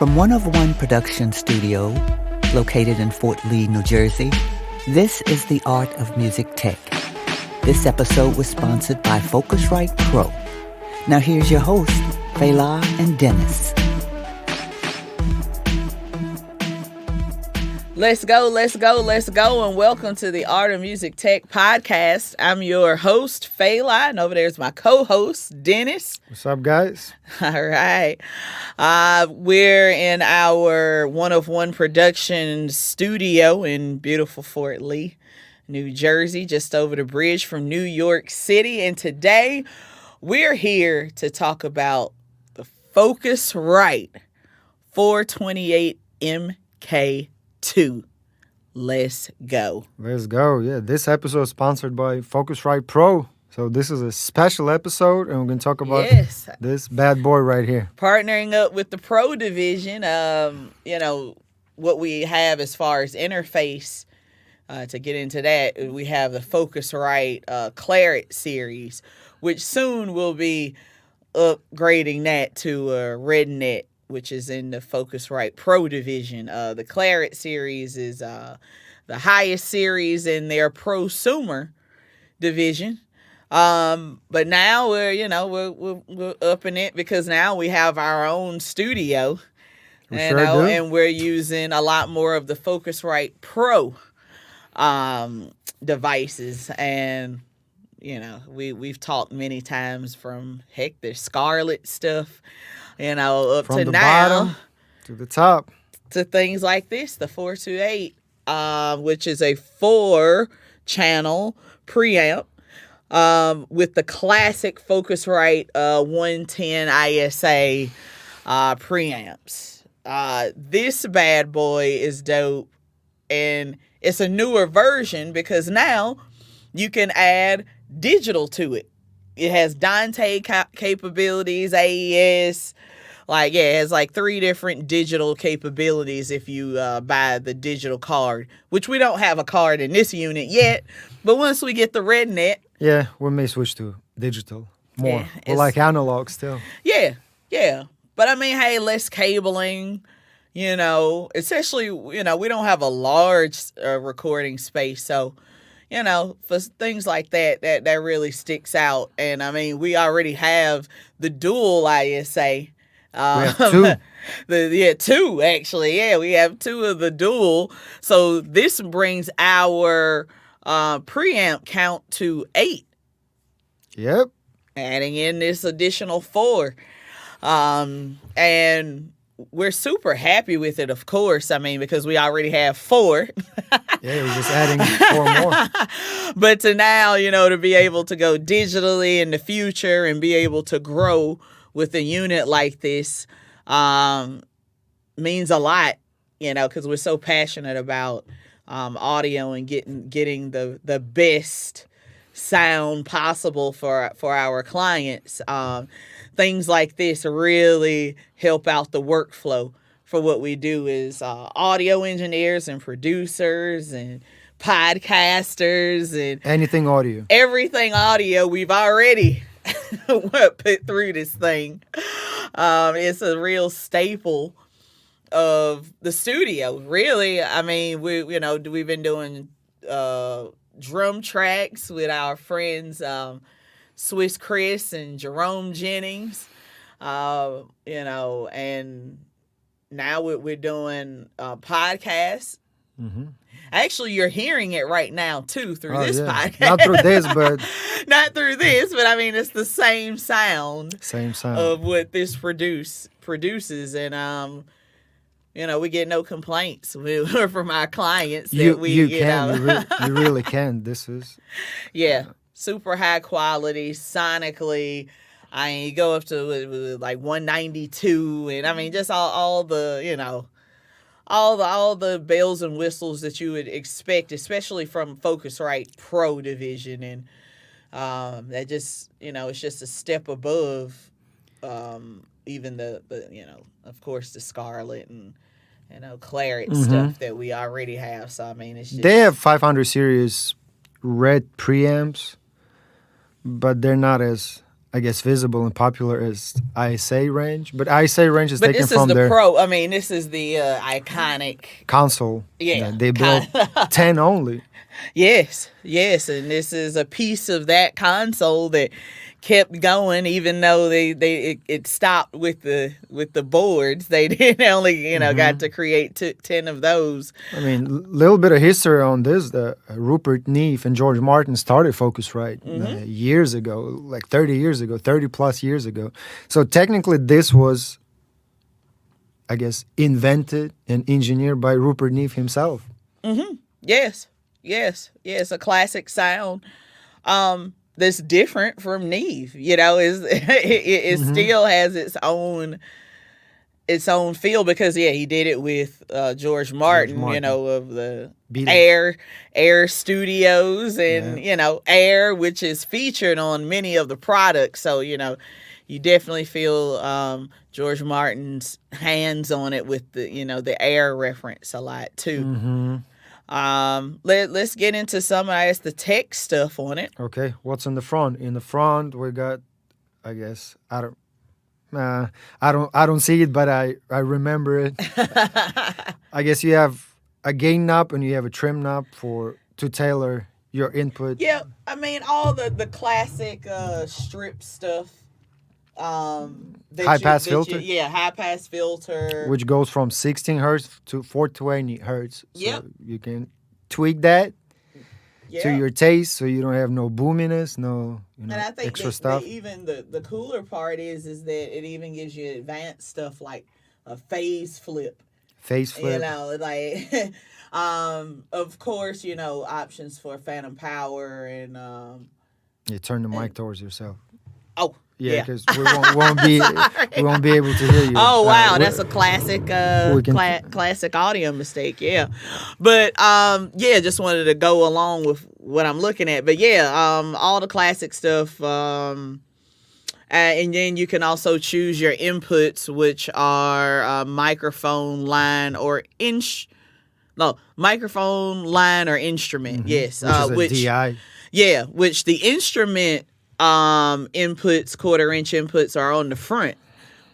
From One of One Production Studio, located in Fort Lee, New Jersey, this is The Art of Music Tech. This episode was sponsored by Focusrite Pro. Now here's your hosts, Fela and Dennis. Let's go, and welcome to the Art of Music Tech podcast. I'm your host, Fela, and over there's my co-host, Dennis. What's up, guys? All right. We're in our One of One production studio in beautiful Fort Lee, New Jersey, just over the bridge from New York City. And today, we're here to talk about the Focusrite 428 Mk II. Let's go. Let's go. Yeah, this episode is sponsored by Focusrite Pro. So this is a special episode, and we're going to talk about this bad boy right here. Partnering up with the Pro division, what we have as far as interface, to get into that, we have the Focusrite Claret series, which soon will be upgrading that to RedNet, which is in the Focusrite Pro division. The Claret series is the highest series in their prosumer division. But now we're upping it because now we have our own studio, and we're using a lot more of the Focusrite Pro devices. And we've talked many times from the Scarlett stuff, up from to the now, bottom to the top, to things like this, the 428, which is a 4-channel preamp with the classic Focusrite 110 ISA preamps. This bad boy is dope, and it's a newer version because now you can add digital to it. It has Dante capabilities, AES. It has 3 different digital capabilities if you buy the digital card, which we don't have a card in this unit yet. But once we get the RedNet. Yeah, we may switch to digital more. Or like analog still. Yeah. But less cabling, especially, we don't have a large recording space. So, for things like that really sticks out. And we already have the dual ISA. We have 2. 2 actually. Yeah, we have 2 of the dual. So this brings our preamp count to 8. Yep. Adding in this additional 4. And we're super happy with it, of course. Because we already have 4. Yeah, we're just adding 4 more. But to now, to be able to go digitally in the future and be able to grow with a unit like this means a lot, because we're so passionate about audio and getting the best sound possible for our clients. Things like this really help out the workflow for what we do as audio engineers and producers and podcasters and anything audio. Everything audio we've already put through this thing. It's a real staple of the studio. Really, we've been doing drum tracks with our friends Swiss Chris and Jerome Jennings, and now we're doing podcasts. Mm-hmm. Actually, you're hearing it right now too through this podcast. Not through this, but it's the same sound. Of what this produces, and we get no complaints from our clients. You really can. This is super high quality sonically. You go up to 192, and just all the all the bells and whistles that you would expect, especially from Focusrite Pro division, and that just it's just a step above even the of course the Scarlett and Claret stuff that we already have. So it's just, they have 500 series red preamps, but they're not as I guess, visible and popular is ISA range, but ISA range is taken this is from the their Pro. I mean, this is the iconic console. Yeah, They built 10 only. Yes, and this is a piece of that console that kept going, even though it stopped with the boards. They did only got to create 10 of those. I mean, little bit of history on this. Rupert Neve and George Martin started Focusrite years ago, like 30 plus years ago. So technically, this was, I guess, invented and engineered by Rupert Neve himself. Yes, a classic sound that's different from Neve. It still has its own feel because he did it with George Martin, of the Air Studios and Air, which is featured on many of the products. So you definitely feel George Martin's hands on it with the Air reference a lot too. Let's get into some of the tech stuff on it. Okay, what's in the front? In the front, we got, I guess, I don't see it, but I remember it. I guess you have a gain knob and you have a trim knob to tailor your input. Yeah, I mean all the classic strip stuff. High pass filter. High pass filter, which goes from 16 hertz to 420 hertz. So you can tweak that to your taste, so you don't have no boominess, no and I think extra stuff. Even the cooler part is that it even gives you advanced stuff like a phase flip. Of course, options for phantom power and you turn the mic towards yourself. Oh. Yeah, because we won't be able to hear you. Oh wow, that's a classic classic audio mistake. Yeah, but just wanted to go along with what I'm looking at. But all the classic stuff. And then you can also choose your inputs, which are microphone line or microphone line or instrument. Yes, which is a DI. Yeah, which the instrument inputs, quarter-inch inputs are on the front,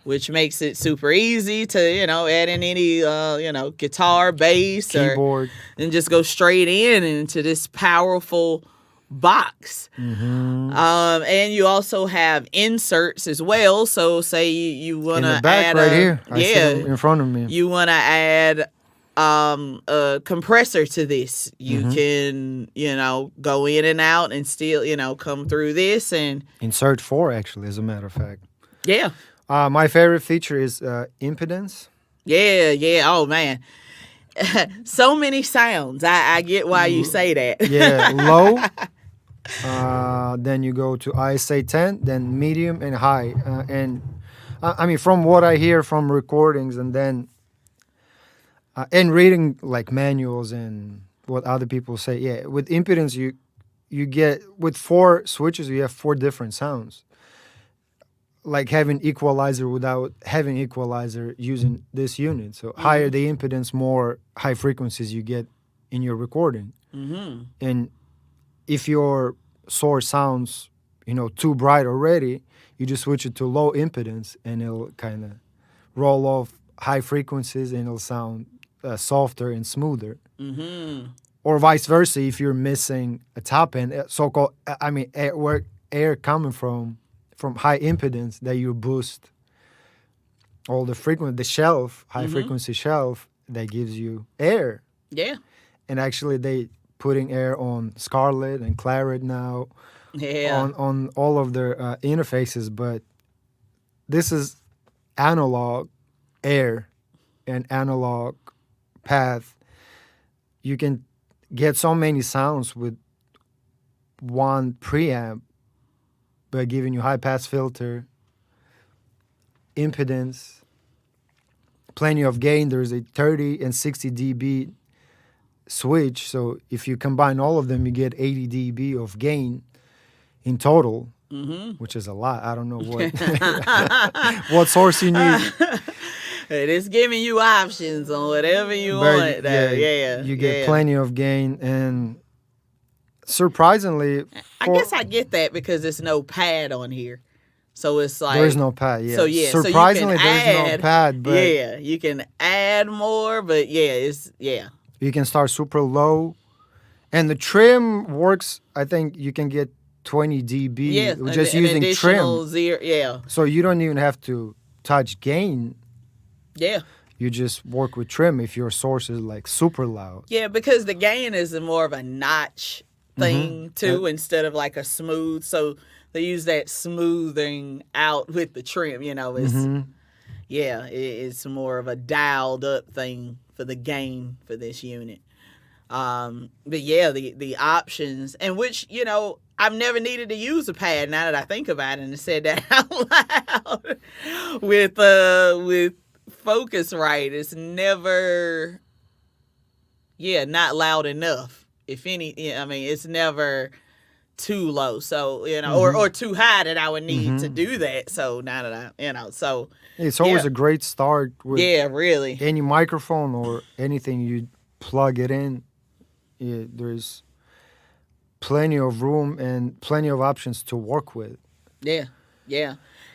which makes it super easy to add in any guitar, bass, keyboard, and just go straight into this powerful box. And you also have inserts as well. So say you want to add right here. I see them in front of me. You want to add a compressor to this. You can, go in and out and still, come through this and insert 4 actually, as a matter of fact. Yeah. My favorite feature is impedance. Yeah. Oh man. So many sounds. I get why you say that. Yeah, low. Then you go to ISA10, then medium and high. And I mean, from what I hear from recordings and then and reading like manuals and what other people say, with impedance you get, with 4 switches you have 4 different sounds. Like having equalizer without having equalizer using this unit. So higher the impedance, more high frequencies you get in your recording. And if your source sounds, too bright already, you just switch it to low impedance and it'll kind of roll off high frequencies and it'll sound softer and smoother. Or vice versa, if you're missing a top end, so-called, air coming from high impedance, that you boost all the high frequency shelf that gives you air. Yeah. And actually they putting air on Scarlett and Claret now. Yeah. On all of their interfaces, but this is analog air and analog path. You can get so many sounds with one preamp by giving you high pass filter, impedance, plenty of gain. There's a 30 and 60 dB switch. So if you combine all of them, you get 80 dB of gain in total, which is a lot. I don't know what source you need. It is giving you options on whatever you want. You get plenty of gain, and surprisingly, I guess I get that because there's no pad on here. So it's like There is no pad. Yeah. So yeah, Surprisingly, so you can there's no add, pad, but yeah, you can add more, but you can start super low, and the trim works. I think you can get 20 dB with just an using additional trim, zero, so you don't even have to touch gain. yeah. You just work with trim if your source is like super loud. Yeah, because the gain is more of a notch thing too, That- instead of like a smooth. So they use that smoothing out with the trim. It's more of a dialed up thing for the gain for this unit. But yeah, the options, and which I've never needed to use a pad now that I think about it and said that out loud with Focusrite. It's never not loud enough. If any, it's never too low. So or too high that I would need to do that. So now that so It's always a great start with really. any microphone or anything you plug it in. Yeah, there's plenty of room and plenty of options to work with. Yeah.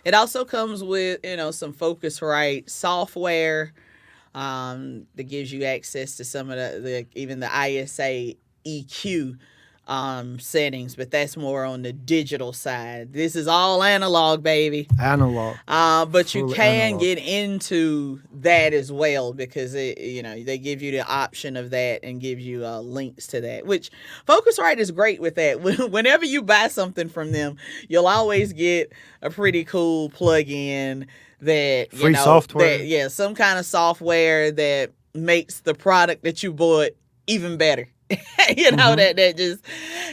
It also comes with some Focusrite software that gives you access to some of the even the ISA EQ settings, but that's more on the digital side. This is all analog, baby. Analog. But you Fully can analog. get into that as well because they give you the option of that and give you links to that, which Focusrite is great with that. Whenever you buy something from them, you'll always get a pretty cool plug-in that Free software. some kind of software that makes the product that you bought even better. That just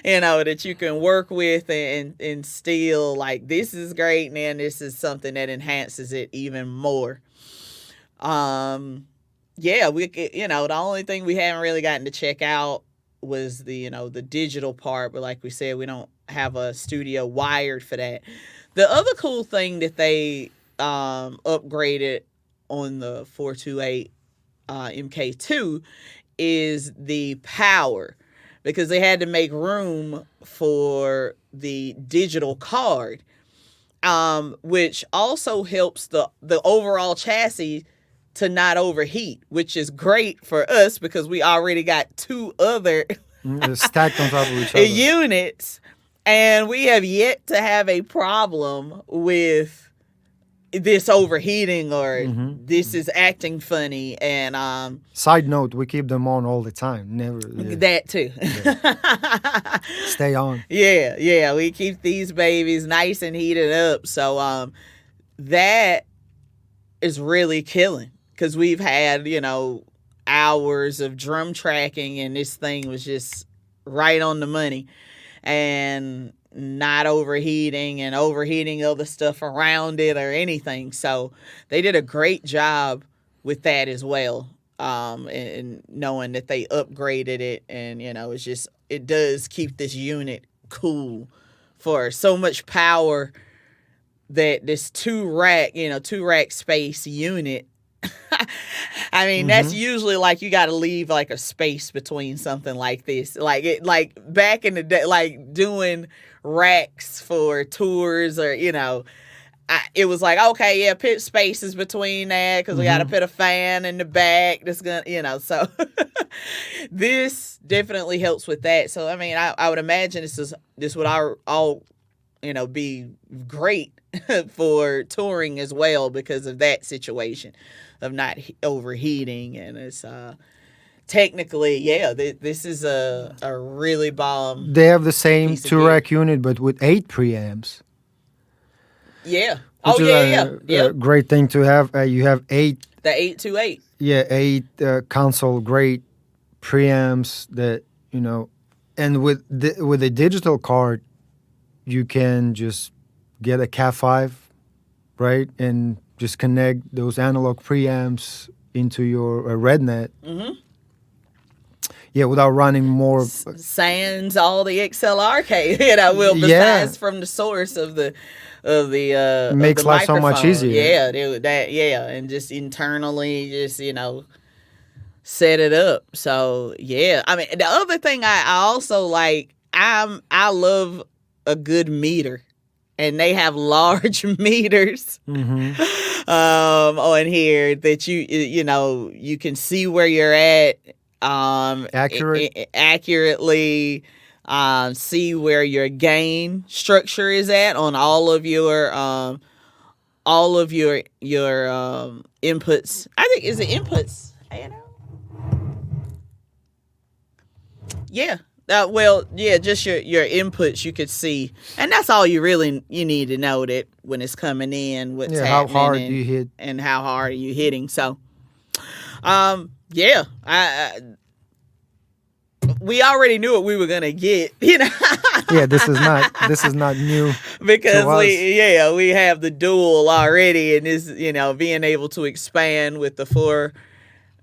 that you can work with and still like, this is great, and then this is something that enhances it even more. We the only thing we haven't really gotten to check out was the the digital part, but like we said, we don't have a studio wired for that. The other cool thing that they upgraded on the 428 Mk II is the power, because they had to make room for the digital card, which also helps the overall chassis to not overheat, which is great for us because we already got two other Stacked on top of each other. units, and we have yet to have a problem with this overheating or this is acting funny. And Side note, we keep them on all the time. Never. that too. Stay on. Yeah, we keep these babies nice and heated up. So that is really killing, because we've had hours of drum tracking, and this thing was just right on the money and not overheating and overheating other stuff around it or anything. So they did a great job with that as well. And knowing that they upgraded it, and it does keep this unit cool for so much power that this two rack space unit. I mean, that's usually like you got to leave like a space between something like this. Like back in the day, like doing racks for tours or it was like, okay, yeah, put spaces between that because we got to put a fan in the back that's gonna so this definitely helps with that. So I mean, I would imagine this would all be great for touring as well because of that situation of not overheating. And it's technically, this is a really bomb. They have the same piece of two gear. rack unit, but with 8 preamps. Yeah. Which is a Yep. great thing to have. You have 8. The 828. Yeah, 8 console grade preamps that and with a digital card, you can just get a Cat5, right, and just connect those analog preamps into your RedNet. Yeah, without running more. Sans all the XLR cable, besides from the source of the Makes of the life so much microphone. easier. And just internally set it up. So I mean, the other thing I also like, I love a good meter. and they have large meters on here that you can see where you're at accurately, see where your gain structure is at on all of your inputs. I think, is it inputs? Yeah. Just your inputs you could see, and that's all you need to know, that when it's coming in, what's happening, how hard you hit, and how hard are you hitting. So, we already knew what we were gonna get, Yeah, this is not new because to us. we have the dual already, and this, being able to expand with the four,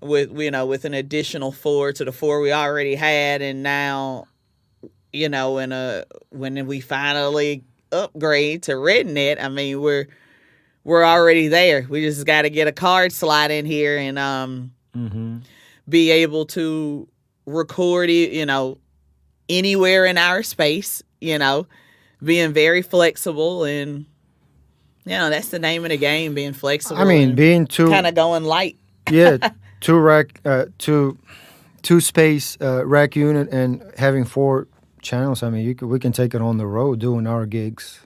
with an additional 4 to the 4 we already had, and now, when we finally upgrade to RedNet, I mean, we're already there. We just got to get a card slot in here and be able to record it, anywhere in our space, being very flexible, and that's the name of the game, being flexible. I mean, being kind of going light. Yeah, two space rack unit and having 4 channels. I mean, we can take it on the road doing our gigs.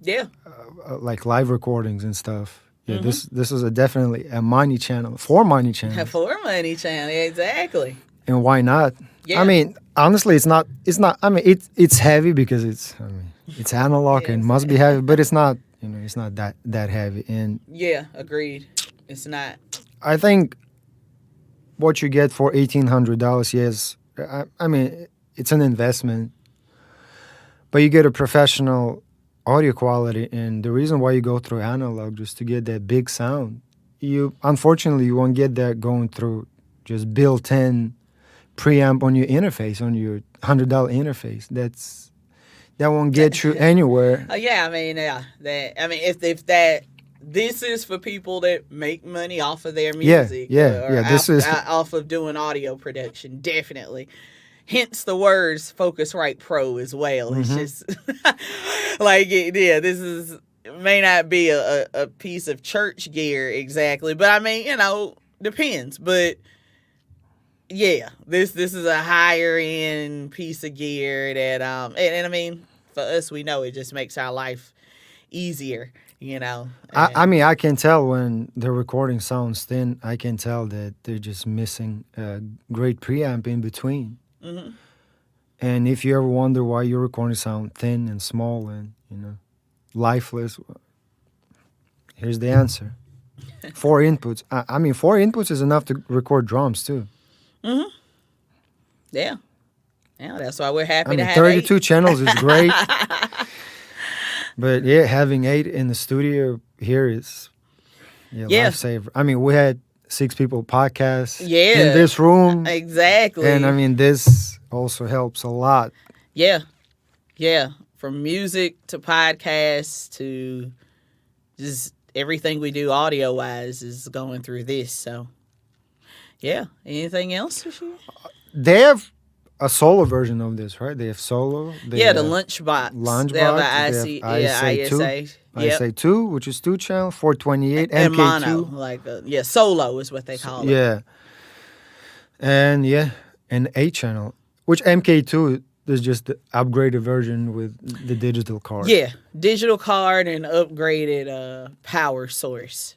Yeah. Like live recordings and stuff. Yeah, this is definitely a money channel. 4 money channels. 4 money channel, exactly. And why not? Yeah. I mean, honestly, it's not. I mean, it's heavy because it's analog and must be heavy, but it's not. It's not that heavy. And yeah, agreed. It's not. I think what you get for $1,800, yes. I mean, it's an investment, but you get a professional audio quality, and the reason why you go through analog just to get that big sound, unfortunately you won't get that going through just built-in preamp on your interface, on your $100 interface. That won't get you anywhere. Yeah, I mean, if this is for people that make money off of their music. This is off of doing audio production, definitely. Hence the words Focusrite Pro as well. It's just this is may not be a piece of church gear exactly, but I mean, depends. But yeah, this is a higher end piece of gear that and I mean, for us, we know it just makes our life easier. I mean, I can tell when the recording sounds thin. I can tell that they're just missing a great preamp in between. And if you ever wonder why your recording sound thin and small and lifeless, here's the answer: 4 inputs. I mean, 4 inputs is enough to record drums too. Yeah, that's why we're happy to have 32 8. channels is great. But yeah, having 8 in the studio here is lifesaver. I mean, we had 6 people podcast in this room. Exactly. And I mean, this also helps a lot. Yeah. From music to podcasts to just everything we do audio wise is going through this. So yeah. Anything else? They have a solo version of this, right? They have solo. The Lunchbox. They have the ISA. ISA2, which is 2 channel, 428 Mk II. And mono, solo is what they call it. Yeah. And an 8 channel, which Mk2 is just the upgraded version with the digital card. Yeah, digital card and upgraded power source.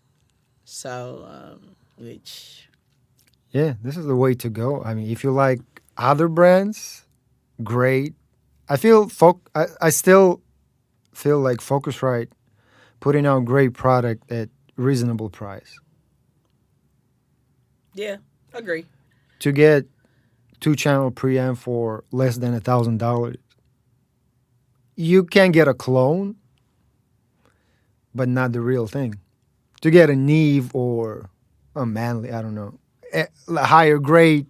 So, yeah, this is the way to go. I mean, if you like other brands, great. I still feel like Focusrite putting out great product at reasonable price. Yeah, agree. To get 2-channel preamp for less than $1,000, you can get a clone, but not the real thing. To get a Neve or a Manley, I don't know, higher grade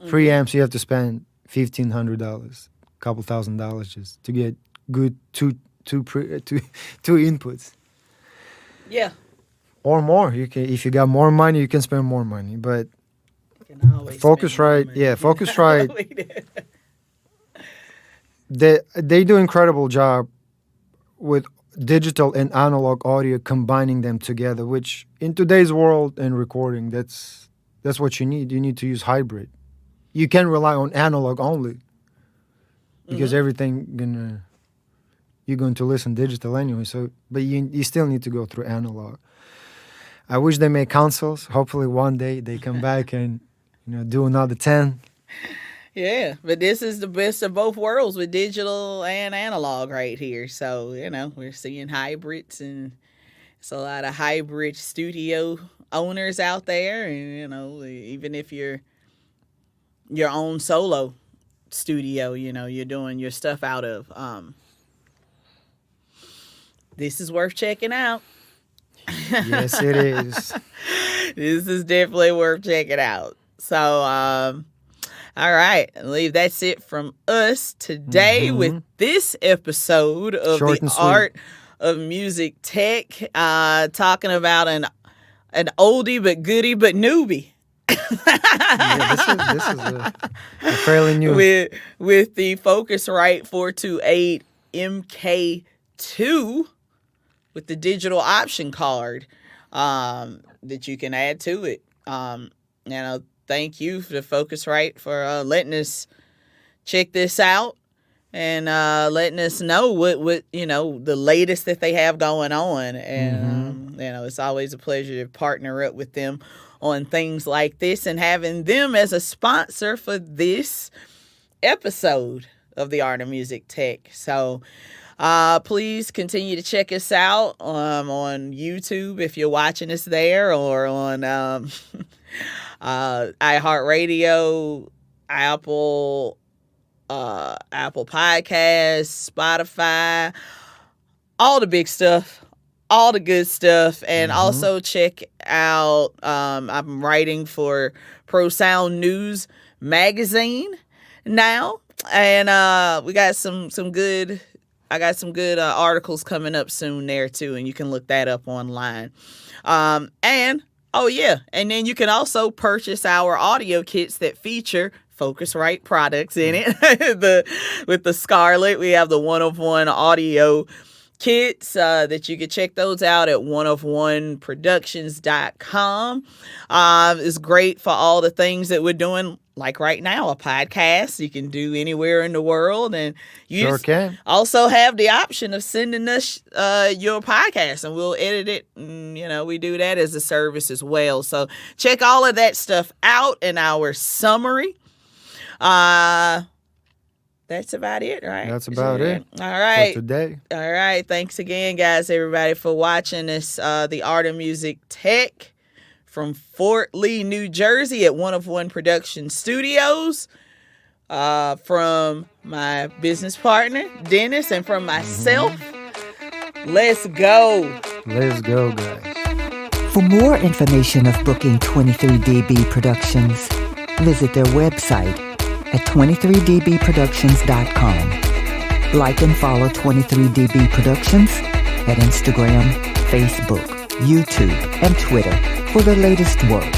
preamps, you have to spend $1,500, a couple $1,000 just to get good two inputs. Yeah. Or more. You can, if you got more money, you can spend more money. But Focusrite, Focusrite, they do incredible job with digital and analog audio, combining them together, which in today's world and recording, that's what you need. You need to use hybrid. You can rely on analog only because everything you're going to listen digital anyway. So, but you still need to go through analog. I wish they make consoles. Hopefully one day they come back and do another 10. Yeah, but this is the best of both worlds with digital and analog right here. So, we're seeing hybrids, and it's a lot of hybrid studio owners out there. And, even if you're your own solo studio, you're doing your stuff out of, this is worth checking out. Yes, it is. This is definitely worth checking out. So, all right, I believe that's it from us today with this episode of Short the and sweet. Art of Music Tech, talking about an oldie but goodie but newbie. Yeah, this is a fairly new. With the Focusrite 428 Mk II with the digital option card that you can add to it. Thank you for the Focusrite for letting us check this out and letting us know what the latest that they have going on. And it's always a pleasure to partner up with them on things like this and having them as a sponsor for this episode of the Art of Music Tech. So please continue to check us out on YouTube if you're watching us there, or on iHeartRadio, Apple Podcasts, Spotify, all the big stuff, all the good stuff. And also check out, I'm writing for Pro Sound News magazine now, and we got some good articles coming up soon there too, and you can look that up online. And then you can also purchase our audio kits that feature Focusrite products in it. With the Scarlett, we have the 1-of-1 audio kits that you can check those out at oneofoneproductions.com. It's great for all the things that we're doing, like right now, a podcast you can do anywhere in the world, and you can also have the option of sending us your podcast, and we'll edit it. And, we do that as a service as well. So check all of that stuff out in our summary. That's about it, right? That's about it. All right. For today. All right. Thanks again, guys, everybody, for watching this, the Art of Music Tech from Fort Lee, New Jersey at 1-of-1 Production Studios. From my business partner, Dennis, and from myself, let's go. Let's go, guys. For more information of booking 23dB Productions, visit their website at 23dbproductions.com. Like and follow 23dB Productions at Instagram, Facebook, YouTube, and Twitter for the latest work.